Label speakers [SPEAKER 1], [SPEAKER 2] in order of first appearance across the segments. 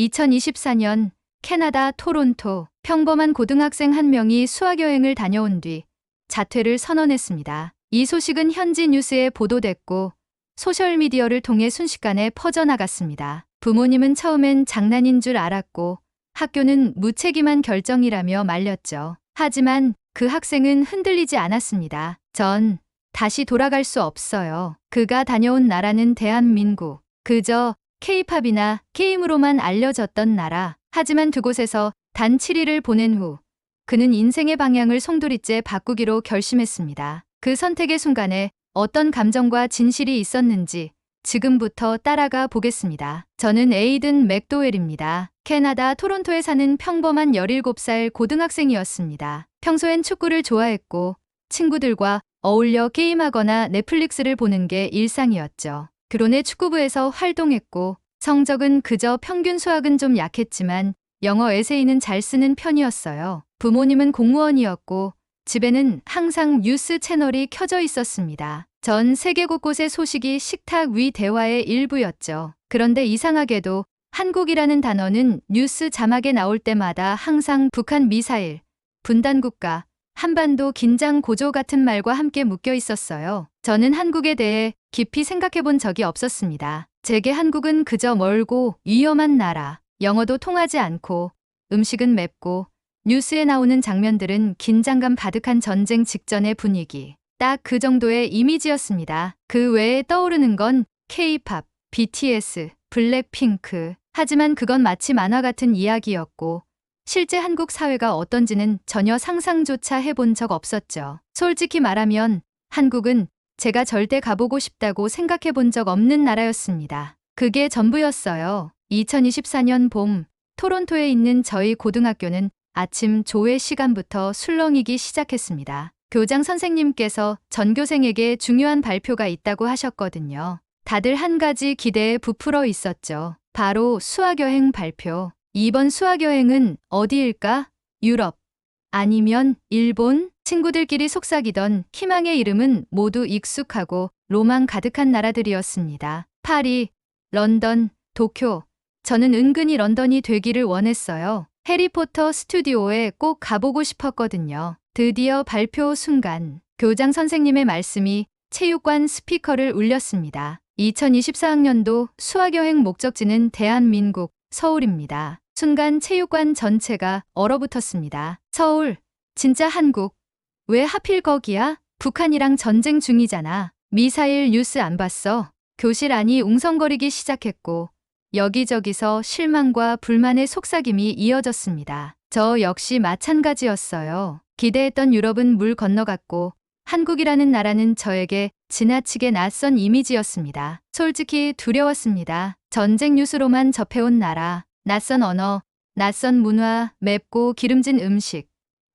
[SPEAKER 1] 2024년 캐나다 토론토 평범한 고등학생 한 명이 수학여행을 다녀온 뒤 자퇴를 선언했습니다. 이 소식은 현지 뉴스에 보도됐고 소셜미디어를 통해 순식간에 퍼져나갔습니다. 부모님은 처음엔 장난인 줄 알았고 학교는 무책임한 결정이라며 말렸죠. 하지만 그 학생은 흔들리지 않았습니다. 전 다시 돌아갈 수 없어요. 그가 다녀온 나라는 대한민국. 그저 K-팝이나 게임으로만 알려졌던 나라. 하지만 그곳에서 단 7일을 보낸 후 그는 인생의 방향을 송두리째 바꾸기로 결심했습니다. 그 선택의 순간에 어떤 감정과 진실이 있었는지 지금부터 따라가 보겠습니다. 저는 에이든 맥도웰입니다. 캐나다 토론토에 사는 평범한 17살 고등학생이었습니다. 평소엔 축구를 좋아했고 친구들과 어울려 게임하거나 넷플릭스를 보는 게 일상이었죠. 교내 축구부에서 활동했고 성적은 그저 평균. 수학은 좀 약했지만 영어 에세이는 잘 쓰는 편이었어요. 부모님은 공무원이었고 집에는 항상 뉴스 채널이 켜져 있었습니다. 전 세계 곳곳의 소식이 식탁 위 대화의 일부였죠. 그런데 이상하게도 한국이라는 단어는 뉴스 자막에 나올 때마다 항상 북한 미사일, 분단국가, 한반도 긴장 고조 같은 말과 함께 묶여 있었어요. 저는 한국에 대해 깊이 생각해 본 적이 없었습니다. 제게 한국은 그저 멀고 위험한 나라, 영어도 통하지 않고 음식은 맵고 뉴스에 나오는 장면들은 긴장감 가득한 전쟁 직전의 분위기. 딱 그 정도의 이미지였습니다. 그 외에 떠오르는 건 K-팝, BTS, 블랙핑크. 하지만 그건 마치 만화 같은 이야기였고 실제 한국 사회가 어떤지는 전혀 상상조차 해본 적 없었죠. 솔직히 말하면 한국은 제가 절대 가보고 싶다고 생각해 본 적 없는 나라였습니다. 그게 전부였어요. 2024년 봄, 토론토에 있는 저희 고등학교는 아침 조회 시간부터 술렁이기 시작했습니다. 교장 선생님께서 전교생에게 중요한 발표가 있다고 하셨거든요. 다들 한 가지 기대에 부풀어 있었죠. 바로 수학여행 발표. 이번 수학여행은 어디일까? 유럽. 아니면 일본? 친구들끼리 속삭이던 희망의 이름은 모두 익숙하고 로망 가득한 나라들이었습니다. 파리, 런던, 도쿄. 저는 은근히 런던이 되기를 원했어요. 해리포터 스튜디오에 꼭 가보고 싶었거든요. 드디어 발표 순간 교장 선생님의 말씀이 체육관 스피커를 울렸습니다. 2024학년도 수학여행 목적지는 대한민국 서울입니다. 순간 체육관 전체가 얼어붙었습니다. 서울, 진짜 한국. 왜 하필 거기야? 북한이랑 전쟁 중이잖아. 미사일 뉴스 안 봤어? 교실 안이 웅성거리기 시작했고 여기저기서 실망과 불만의 속삭임이 이어졌습니다. 저 역시 마찬가지였어요. 기대했던 유럽은 물 건너갔고 한국이라는 나라는 저에게 지나치게 낯선 이미지였습니다. 솔직히 두려웠습니다. 전쟁 뉴스로만 접해온 나라, 낯선 언어, 낯선 문화, 맵고 기름진 음식,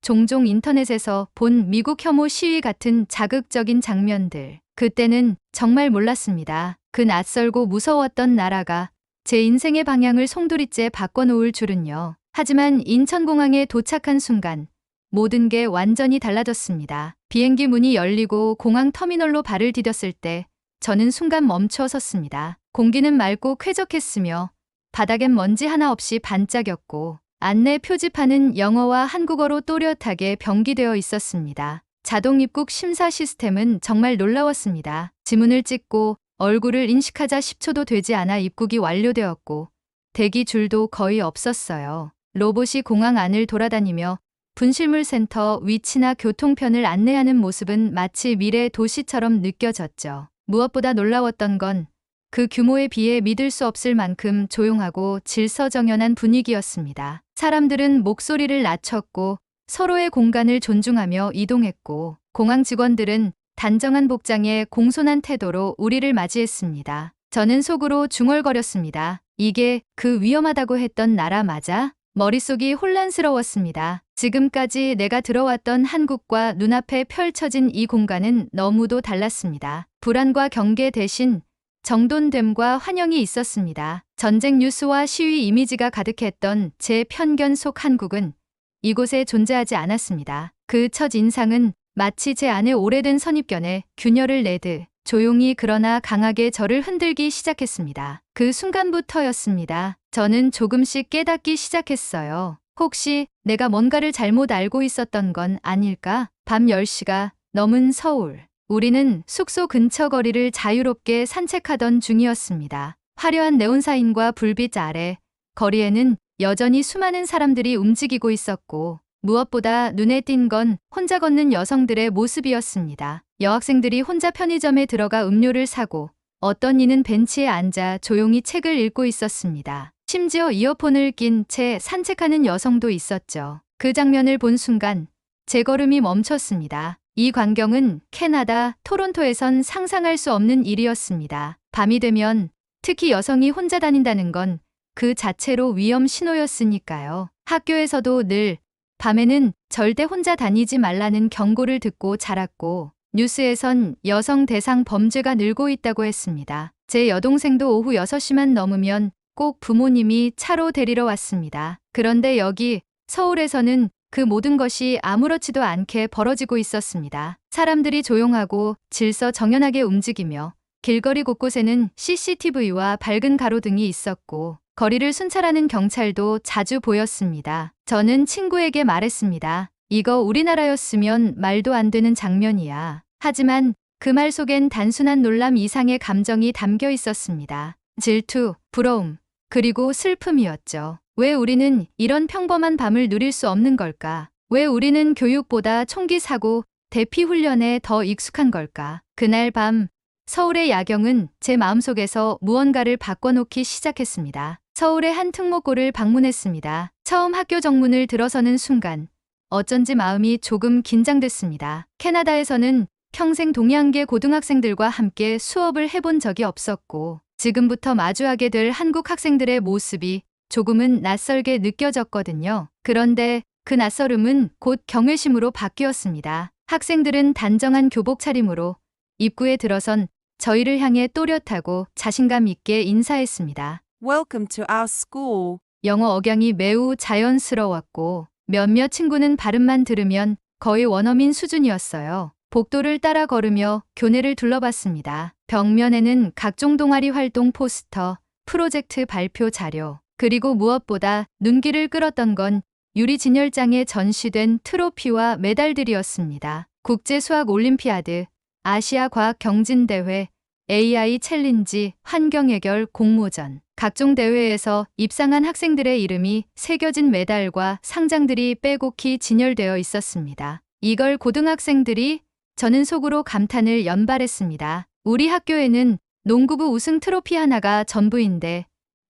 [SPEAKER 1] 종종 인터넷에서 본 미국 혐오 시위 같은 자극적인 장면들. 그때는 정말 몰랐습니다. 그 낯설고 무서웠던 나라가 제 인생의 방향을 송두리째 바꿔놓을 줄은요. 하지만 인천공항에 도착한 순간 모든 게 완전히 달라졌습니다. 비행기 문이 열리고 공항 터미널로 발을 디뎠을 때 저는 순간 멈춰 섰습니다. 공기는 맑고 쾌적했으며 바닥엔 먼지 하나 없이 반짝였고 안내 표지판은 영어와 한국어로 또렷하게 병기되어 있었습니다. 자동 입국 심사 시스템은 정말 놀라웠습니다. 지문을 찍고 얼굴을 인식하자 10초도 되지 않아 입국이 완료되었고 대기 줄도 거의 없었어요. 로봇이 공항 안을 돌아다니며 분실물 센터 위치나 교통편을 안내하는 모습은 마치 미래 도시처럼 느껴졌죠. 무엇보다 놀라웠던 건 그 규모에 비해 믿을 수 없을 만큼 조용하고 질서정연한 분위기였습니다. 사람들은 목소리를 낮췄고 서로의 공간을 존중하며 이동했고 공항 직원들은 단정한 복장에 공손한 태도로 우리를 맞이했습니다. 저는 속으로 중얼거렸습니다. 이게 그 위험하다고 했던 나라 맞아? 머릿속이 혼란스러웠습니다. 지금까지 내가 들어왔던 한국과 눈앞에 펼쳐진 이 공간은 너무도 달랐습니다. 불안과 경계 대신 정돈됨과 환영이 있었습니다. 전쟁 뉴스와 시위 이미지가 가득했던 제 편견 속 한국은 이곳에 존재하지 않았습니다. 그 첫 인상은 마치 제 안에 오래된 선입견에 균열을 내듯 조용히 그러나 강하게 저를 흔들기 시작했습니다. 그 순간부터였습니다. 저는 조금씩 깨닫기 시작했어요. 혹시 내가 뭔가를 잘못 알고 있었던 건 아닐까? 밤 10시가 넘은 서울. 우리는 숙소 근처 거리를 자유롭게 산책하던 중이었습니다. 화려한 네온사인과 불빛 아래 거리에는 여전히 수많은 사람들이 움직이고 있었고 무엇보다 눈에 띈 건 혼자 걷는 여성들의 모습이었습니다. 여학생들이 혼자 편의점에 들어가 음료를 사고 어떤 이는 벤치에 앉아 조용히 책을 읽고 있었습니다. 심지어 이어폰을 낀 채 산책하는 여성도 있었죠. 그 장면을 본 순간 제 걸음이 멈췄습니다. 이 광경은 캐나다 토론토에선 상상할 수 없는 일이었습니다. 밤이 되면 특히 여성이 혼자 다닌다는 건 그 자체로 위험 신호였으니까요. 학교에서도 늘 밤에는 절대 혼자 다니지 말라는 경고를 듣고 자랐고 뉴스에선 여성 대상 범죄가 늘고 있다고 했습니다. 제 여동생도 오후 6시만 넘으면 꼭 부모님이 차로 데리러 왔습니다. 그런데 여기 서울에서는 그 모든 것이 아무렇지도 않게 벌어지고 있었습니다. 사람들이 조용하고 질서 정연하게 움직이며 길거리 곳곳에는 CCTV와 밝은 가로등이 있었고 거리를 순찰하는 경찰도 자주 보였습니다. 저는 친구에게 말했습니다. 이거 우리나라였으면 말도 안 되는 장면이야. 하지만 그 말 속엔 단순한 놀람 이상의 감정이 담겨 있었습니다. 질투, 부러움, 그리고 슬픔이었죠. 왜 우리는 이런 평범한 밤을 누릴 수 없는 걸까? 왜 우리는 교육보다 총기 사고, 대피 훈련에 더 익숙한 걸까? 그날 밤 서울의 야경은 제 마음속에서 무언가를 바꿔놓기 시작했습니다. 서울의 한 특목고를 방문했습니다. 처음 학교 정문을 들어서는 순간 어쩐지 마음이 조금 긴장됐습니다. 캐나다에서는 평생 동양계 고등학생들과 함께 수업을 해본 적이 없었고 지금부터 마주하게 될 한국 학생들의 모습이 조금은 낯설게 느껴졌거든요. 그런데 그 낯설음은 곧 경외심으로 바뀌었습니다. 학생들은 단정한 교복 차림으로 입구에 들어선 저희를 향해 또렷하고 자신감 있게 인사했습니다.
[SPEAKER 2] Welcome to our school.
[SPEAKER 1] 영어 억양이 매우 자연스러웠고 몇몇 친구는 발음만 들으면 거의 원어민 수준이었어요. 복도를 따라 걸으며 교내를 둘러봤습니다. 벽면에는 각종 동아리 활동 포스터, 프로젝트 발표 자료, 그리고 무엇보다 눈길을 끌었던 건 유리 진열장에 전시된 트로피와 메달들이었습니다. 국제 수학 올림피아드, 아시아 과학 경진대회, AI 챌린지, 환경 해결 공모전, 각종 대회에서 입상한 학생들의 이름이 새겨진 메달과 상장들이 빼곡히 진열되어 있었습니다. 이걸 고등학생들이 저는 속으로 감탄을 연발했습니다. 우리 학교에는 농구부 우승 트로피 하나가 전부인데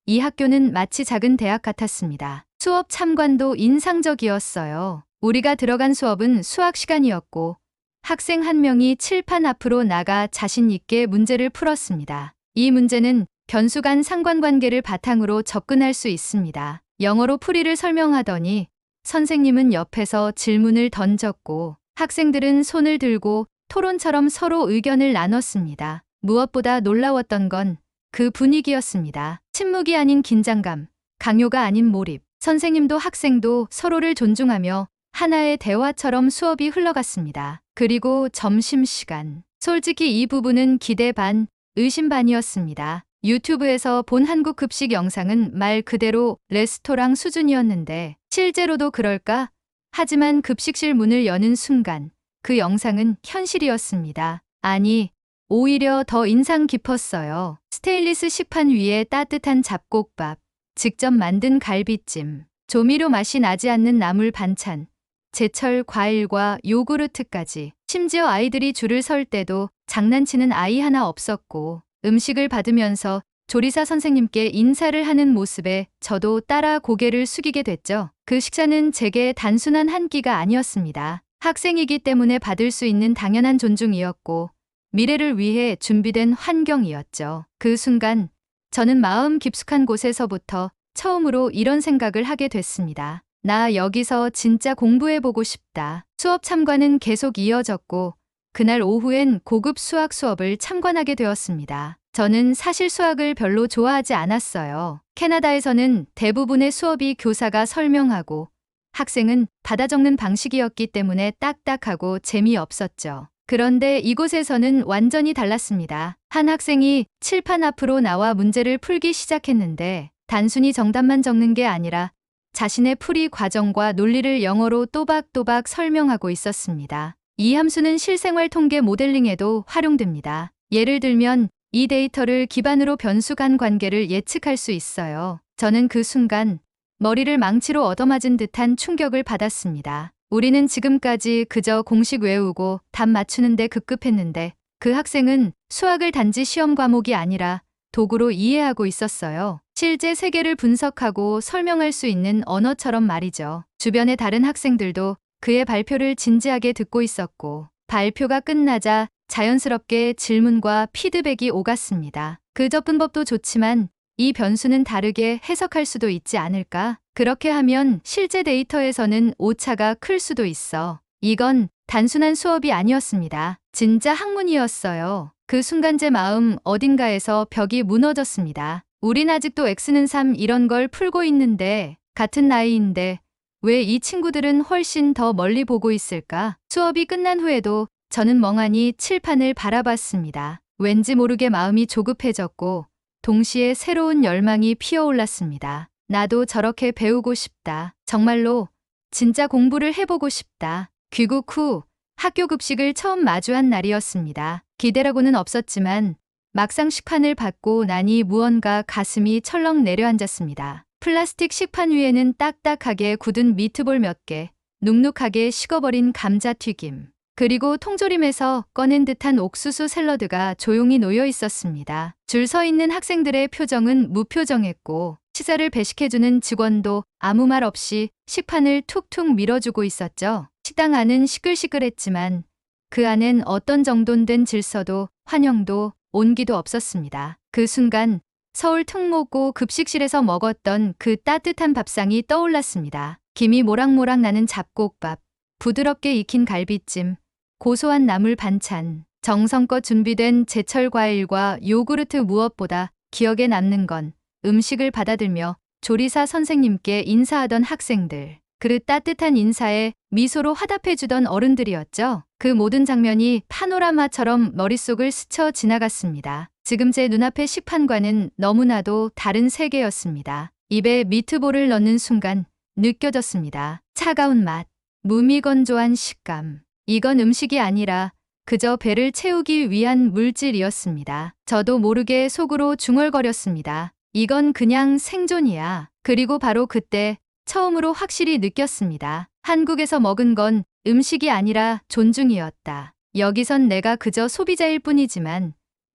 [SPEAKER 1] 이 학교는 마치 작은 대학 같았습니다. 수업 참관도 인상적이었어요. 우리가 들어간 수업은 수학 시간이었고 학생 한 명이 칠판 앞으로 나가 자신 있게 문제를 풀었습니다. 이 문제는 변수 간 상관관계를 바탕으로 접근할 수 있습니다. 영어로 풀이를 설명하더니 선생님은 옆에서 질문을 던졌고 학생들은 손을 들고 토론처럼 서로 의견을 나눴습니다. 무엇보다 놀라웠던 건 그 분위기였습니다. 침묵이 아닌 긴장감, 강요가 아닌 몰입, 선생님도 학생도 서로를 존중하며 하나의 대화처럼 수업이 흘러갔습니다. 그리고 점심시간. 솔직히 이 부분은 기대 반, 의심 반이었습니다. 유튜브에서 본 한국 급식 영상은 말 그대로 레스토랑 수준이었는데 실제로도 그럴까? 하지만 급식실 문을 여는 순간 그 영상은 현실이었습니다. 아니, 오히려 더 인상 깊었어요. 스테인리스 식판 위에 따뜻한 잡곡밥, 직접 만든 갈비찜, 조미료 맛이 나지 않는 나물 반찬, 제철 과일과 요구르트까지. 심지어 아이들이 줄을 설 때도 장난치는 아이 하나 없었고 음식을 받으면서 조리사 선생님께 인사를 하는 모습에 저도 따라 고개를 숙이게 됐죠. 그 식사는 제게 단순한 한 끼가 아니었습니다. 학생이기 때문에 받을 수 있는 당연한 존중이었고 미래를 위해 준비된 환경이었죠. 그 순간 저는 마음 깊숙한 곳에서부터 처음으로 이런 생각을 하게 됐습니다. 나 여기서 진짜 공부해보고 싶다. 수업 참관은 계속 이어졌고 그날 오후엔 고급 수학 수업을 참관하게 되었습니다. 저는 사실 수학을 별로 좋아하지 않았어요. 캐나다에서는 대부분의 수업이 교사가 설명하고 학생은 받아 적는 방식이었기 때문에 딱딱하고 재미없었죠. 그런데 이곳에서는 완전히 달랐습니다. 한 학생이 칠판 앞으로 나와 문제를 풀기 시작했는데 단순히 정답만 적는 게 아니라 자신의 풀이 과정과 논리를 영어로 또박또박 설명하고 있었습니다. 이 함수는 실생활 통계 모델링에도 활용됩니다. 예를 들면 이 데이터를 기반으로 변수 간 관계를 예측할 수 있어요. 저는 그 순간 머리를 망치로 얻어맞은 듯한 충격을 받았습니다. 우리는 지금까지 그저 공식 외우고 답 맞추는데 급급했는데 그 학생은 수학을 단지 시험 과목이 아니라 도구로 이해하고 있었어요. 실제 세계를 분석하고 설명할 수 있는 언어처럼 말이죠. 주변의 다른 학생들도 그의 발표를 진지하게 듣고 있었고 발표가 끝나자 자연스럽게 질문과 피드백이 오갔습니다. 그 접근법도 좋지만 이 변수는 다르게 해석할 수도 있지 않을까? 그렇게 하면 실제 데이터에서는 오차가 클 수도 있어. 이건 단순한 수업이 아니었습니다. 진짜 학문이었어요. 그 순간 제 마음 어딘가에서 벽이 무너졌습니다. 우린 아직도 X는 3 이런 걸 풀고 있는데 같은 나이인데 왜 이 친구들은 훨씬 더 멀리 보고 있을까? 수업이 끝난 후에도 저는 멍하니 칠판을 바라봤습니다. 왠지 모르게 마음이 조급해졌고 동시에 새로운 열망이 피어올랐습니다. 나도 저렇게 배우고 싶다. 정말로 진짜 공부를 해보고 싶다. 귀국 후 학교 급식을 처음 마주한 날이었습니다. 기대라고는 없었지만 막상 식판을 받고 나니 무언가 가슴이 철렁 내려앉았습니다. 플라스틱 식판 위에는 딱딱하게 굳은 미트볼 몇 개, 눅눅하게 식어버린 감자튀김, 그리고 통조림에서 꺼낸 듯한 옥수수 샐러드가 조용히 놓여 있었습니다. 줄 서 있는 학생들의 표정은 무표정했고 식사를 배식해주는 직원도 아무 말 없이 식판을 툭툭 밀어주고 있었죠. 식당 안은 시끌시끌했지만 그 안엔 어떤 정돈 된 질서도 환영도 온기도 없었습니다. 그 순간 서울 특목고 급식실에서 먹었던 그 따뜻한 밥상이 떠올랐습니다. 김이 모락모락 나는 잡곡밥, 부드럽게 익힌 갈비찜, 고소한 나물 반찬, 정성껏 준비된 제철 과일과 요구르트, 무엇보다 기억에 남는 건 음식을 받아들며 조리사 선생님께 인사하던 학생들, 그릇 따뜻한 인사에 미소로 화답해주던 어른들이었죠. 그 모든 장면이 파노라마처럼 머릿속을 스쳐 지나갔습니다. 지금 제 눈앞의 식판과는 너무나도 다른 세계였습니다. 입에 미트볼을 넣는 순간 느껴졌습니다. 차가운 맛, 무미건조한 식감. 이건 음식이 아니라 그저 배를 채우기 위한 물질이었습니다. 저도 모르게 속으로 중얼거렸습니다. 이건 그냥 생존이야. 그리고 바로 그때 처음으로 확실히 느꼈습니다. 한국에서 먹은 건 음식이 아니라 존중이었다. 여기선 내가 그저 소비자일 뿐이지만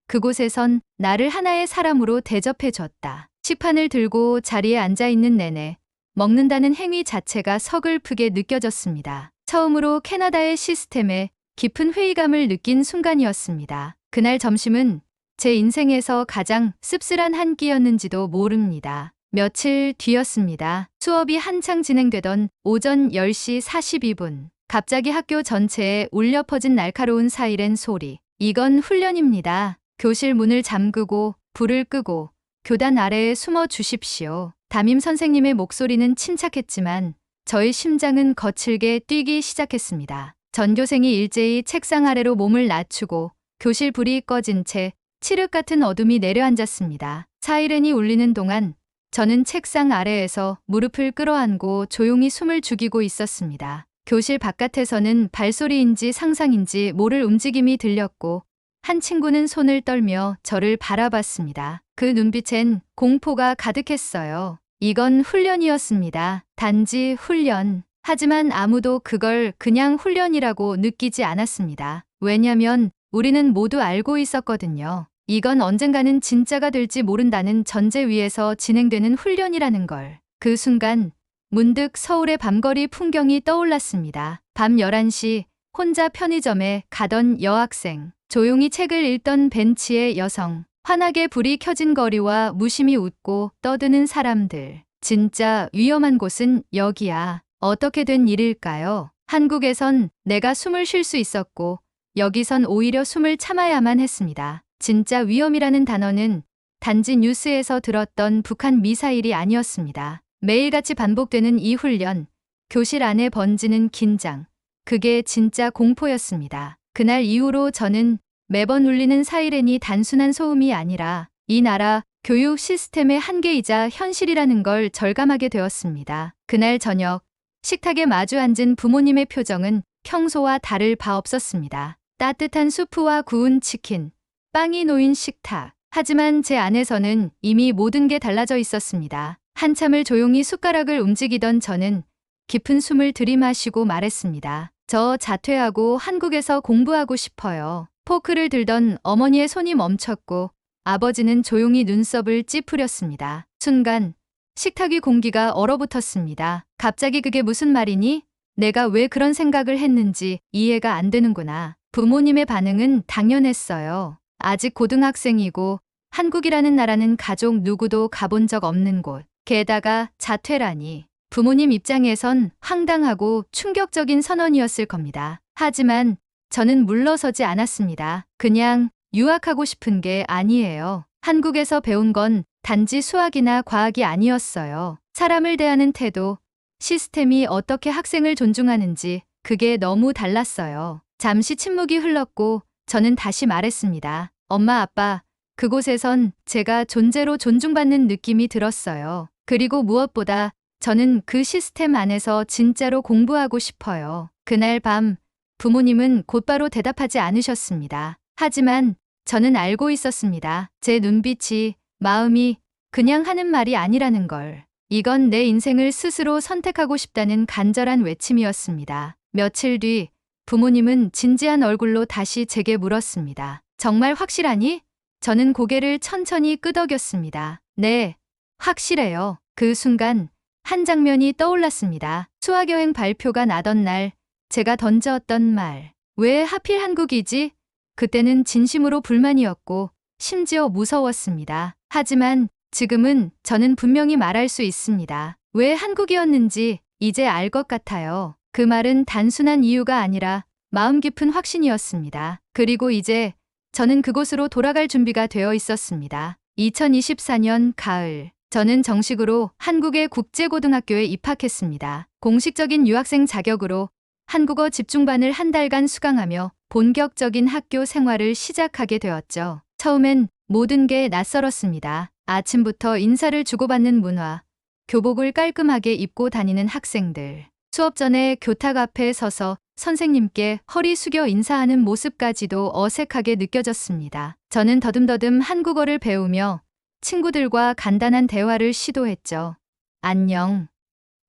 [SPEAKER 1] 그곳에선 나를 하나의 사람으로 대접해줬다. 식판을 들고 자리에 앉아 있는 내내 먹는다는 행위 자체가 서글프게 느껴졌습니다. 처음으로 캐나다의 시스템에 깊은 회의감을 느낀 순간이었습니다. 그날 점심은 제 인생에서 가장 씁쓸한 한 끼였는지도 모릅니다. 며칠 뒤였습니다. 수업이 한창 진행되던 오전 10시 42분. 갑자기 학교 전체에 울려 퍼진 날카로운 사이렌 소리. 이건 훈련입니다. 교실 문을 잠그고 불을 끄고 교단 아래에 숨어 주십시오. 담임 선생님의 목소리는 침착했지만 저의 심장은 거칠게 뛰기 시작했습니다. 전교생이 일제히 책상 아래로 몸을 낮추고 교실 불이 꺼진 채 칠흑 같은 어둠이 내려앉았습니다. 사이렌이 울리는 동안 저는 책상 아래에서 무릎을 끌어안고 조용히 숨을 죽이고 있었습니다. 교실 바깥에서는 발소리인지 상상인지 모를 움직임이 들렸고 한 친구는 손을 떨며 저를 바라봤습니다. 그 눈빛엔 공포가 가득했어요. 이건 훈련이었습니다. 단지 훈련. 하지만 아무도 그걸 그냥 훈련이라고 느끼지 않았습니다. 왜냐면 우리는 모두 알고 있었거든요. 이건 언젠가는 진짜가 될지 모른다는 전제 위에서 진행되는 훈련이라는 걸. 그 순간 문득 서울의 밤거리 풍경이 떠올랐습니다. 밤 11시 혼자 편의점에 가던 여학생, 조용히 책을 읽던 벤치의 여성, 환하게 불이 켜진 거리와 무심히 웃고 떠드는 사람들. 진짜 위험한 곳은 여기야. 어떻게 된 일일까요? 한국에선 내가 숨을 쉴 수 있었고 여기선 오히려 숨을 참아야만 했습니다. 진짜 위험이라는 단어는 단지 뉴스에서 들었던 북한 미사일이 아니었습니다. 매일같이 반복되는 이 훈련, 교실 안에 번지는 긴장, 그게 진짜 공포였습니다. 그날 이후로 저는 매번 울리는 사이렌이 단순한 소음이 아니라 이 나라 교육 시스템의 한계이자 현실이라는 걸 절감하게 되었습니다. 그날 저녁 식탁에 마주 앉은 부모님의 표정은 평소와 다를 바 없었습니다. 따뜻한 수프와 구운 치킨, 빵이 놓인 식탁. 하지만 제 안에서는 이미 모든 게 달라져 있었습니다. 한참을 조용히 숟가락을 움직이던 저는 깊은 숨을 들이마시고 말했습니다. 저 자퇴하고 한국에서 공부하고 싶어요. 포크를 들던 어머니의 손이 멈췄고 아버지는 조용히 눈썹을 찌푸렸습니다. 순간 식탁 위 공기가 얼어붙었습니다. 갑자기 그게 무슨 말이니? 내가 왜 그런 생각을 했는지 이해가 안 되는구나. 부모님의 반응은 당연했어요. 아직 고등학생이고 한국이라는 나라는 가족 누구도 가본 적 없는 곳. 게다가 자퇴라니. 부모님 입장에선 황당하고 충격적인 선언이었을 겁니다. 하지만 저는 물러서지 않았습니다. 그냥 유학하고 싶은 게 아니에요. 한국에서 배운 건 단지 수학이나 과학이 아니었어요. 사람을 대하는 태도, 시스템이 어떻게 학생을 존중하는지 그게 너무 달랐어요. 잠시 침묵이 흘렀고 저는 다시 말했습니다. 엄마, 아빠, 그곳에선 제가 존재로 존중받는 느낌이 들었어요. 그리고 무엇보다 저는 그 시스템 안에서 진짜로 공부하고 싶어요. 그날 밤 부모님은 곧바로 대답하지 않으셨습니다. 하지만 저는 알고 있었습니다. 제 눈빛이, 마음이 그냥 하는 말이 아니라는 걸. 이건 내 인생을 스스로 선택하고 싶다는 간절한 외침이었습니다. 며칠 뒤 부모님은 진지한 얼굴로 다시 제게 물었습니다. 정말 확실하니? 저는 고개를 천천히 끄덕였습니다. 네, 확실해요. 그 순간 한 장면이 떠올랐습니다. 수학여행 발표가 나던 날 제가 던졌던 말. 왜 하필 한국이지? 그때는 진심으로 불만이었고 심지어 무서웠습니다. 하지만 지금은 저는 분명히 말할 수 있습니다. 왜 한국이었는지 이제 알 것 같아요. 그 말은 단순한 이유가 아니라 마음 깊은 확신이었습니다. 그리고 이제 저는 그곳으로 돌아갈 준비가 되어 있었습니다. 2024년 가을, 저는 정식으로 한국의 국제고등학교에 입학했습니다. 공식적인 유학생 자격으로 한국어 집중반을 한 달간 수강하며 본격적인 학교 생활을 시작하게 되었죠. 처음엔 모든 게 낯설었습니다. 아침부터 인사를 주고받는 문화, 교복을 깔끔하게 입고 다니는 학생들, 수업 전에 교탁 앞에 서서 선생님께 허리 숙여 인사하는 모습까지도 어색하게 느껴졌습니다. 저는 더듬더듬 한국어를 배우며 친구들과 간단한 대화를 시도했죠. 안녕.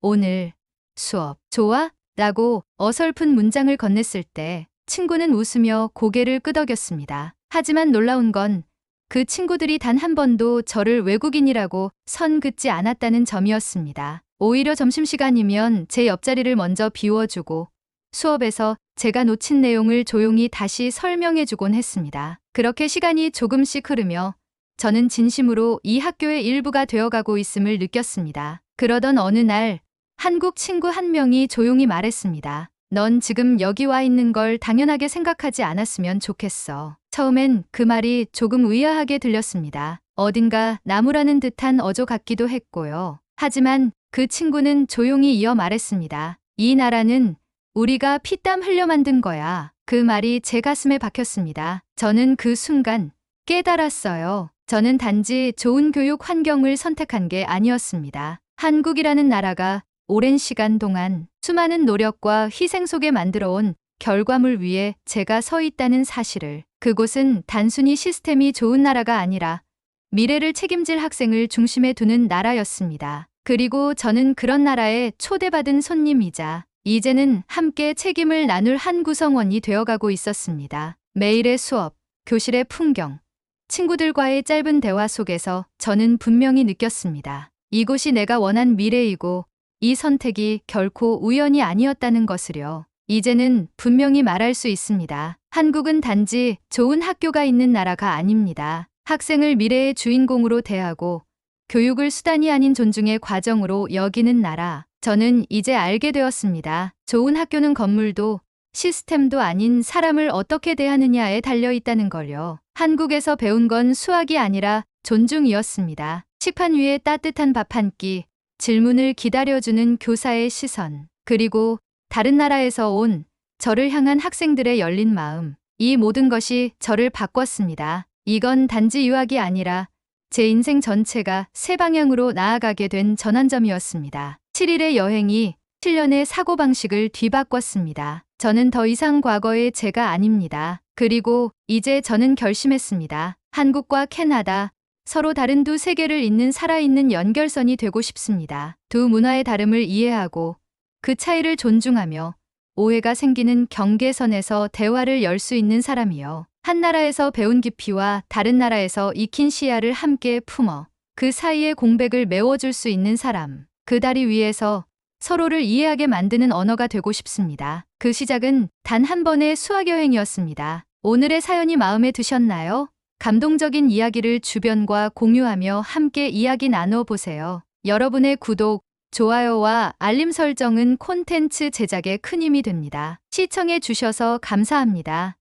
[SPEAKER 1] 오늘 수업 좋아? 라고 어설픈 문장을 건넸을 때 친구는 웃으며 고개를 끄덕였습니다. 하지만 놀라운 건 그 친구들이 단 한 번도 저를 외국인이라고 선 긋지 않았다는 점이었습니다. 오히려 점심시간이면 제 옆자리를 먼저 비워주고 수업에서 제가 놓친 내용을 조용히 다시 설명해주곤 했습니다. 그렇게 시간이 조금씩 흐르며 저는 진심으로 이 학교의 일부가 되어가고 있음을 느꼈습니다. 그러던 어느 날 한국 친구 한 명이 조용히 말했습니다. 넌 지금 여기 와 있는 걸 당연하게 생각하지 않았으면 좋겠어. 처음엔 그 말이 조금 의아하게 들렸습니다. 어딘가 나무라는 듯한 어조 같기도 했고요. 하지만 그 친구는 조용히 이어 말했습니다. 이 나라는 우리가 피땀 흘려 만든 거야. 그 말이 제 가슴에 박혔습니다. 저는 그 순간 깨달았어요. 저는 단지 좋은 교육 환경을 선택한 게 아니었습니다. 한국이라는 나라가 오랜 시간 동안 수많은 노력과 희생 속에 만들어온 결과물 위에 제가 서 있다는 사실을. 그곳은 단순히 시스템이 좋은 나라가 아니라 미래를 책임질 학생을 중심에 두는 나라였습니다. 그리고 저는 그런 나라에 초대받은 손님이자 이제는 함께 책임을 나눌 한 구성원이 되어가고 있었습니다. 매일의 수업, 교실의 풍경, 친구들과의 짧은 대화 속에서 저는 분명히 느꼈습니다. 이곳이 내가 원한 미래이고 이 선택이 결코 우연이 아니었다는 것을요. 이제는 분명히 말할 수 있습니다. 한국은 단지 좋은 학교가 있는 나라가 아닙니다. 학생을 미래의 주인공으로 대하고 교육을 수단이 아닌 존중의 과정으로 여기는 나라. 저는 이제 알게 되었습니다. 좋은 학교는 건물도 시스템도 아닌 사람을 어떻게 대하느냐에 달려 있다는 걸요. 한국에서 배운 건 수학이 아니라 존중이었습니다. 식판 위에 따뜻한 밥 한 끼, 질문을 기다려주는 교사의 시선, 그리고 다른 나라에서 온 저를 향한 학생들의 열린 마음, 이 모든 것이 저를 바꿨습니다. 이건 단지 유학이 아니라 제 인생 전체가 새 방향으로 나아가게 된 전환점이었습니다. 7일의 여행이 7년의 사고방식을 뒤바꿨습니다. 저는 더 이상 과거의 제가 아닙니다. 그리고 이제 저는 결심했습니다. 한국과 캐나다, 서로 다른 두 세계를 잇는 살아있는 연결선이 되고 싶습니다. 두 문화의 다름을 이해하고 그 차이를 존중하며 오해가 생기는 경계선에서 대화를 열 수 있는 사람이요. 한 나라에서 배운 깊이와 다른 나라에서 익힌 시야를 함께 품어 그 사이의 공백을 메워줄 수 있는 사람. 그 다리 위에서 서로를 이해하게 만드는 언어가 되고 싶습니다. 그 시작은 단 한 번의 수학여행이었습니다. 오늘의 사연이 마음에 드셨나요? 감동적인 이야기를 주변과 공유하며 함께 이야기 나눠보세요. 여러분의 구독, 좋아요와 알림 설정은 콘텐츠 제작에 큰 힘이 됩니다. 시청해 주셔서 감사합니다.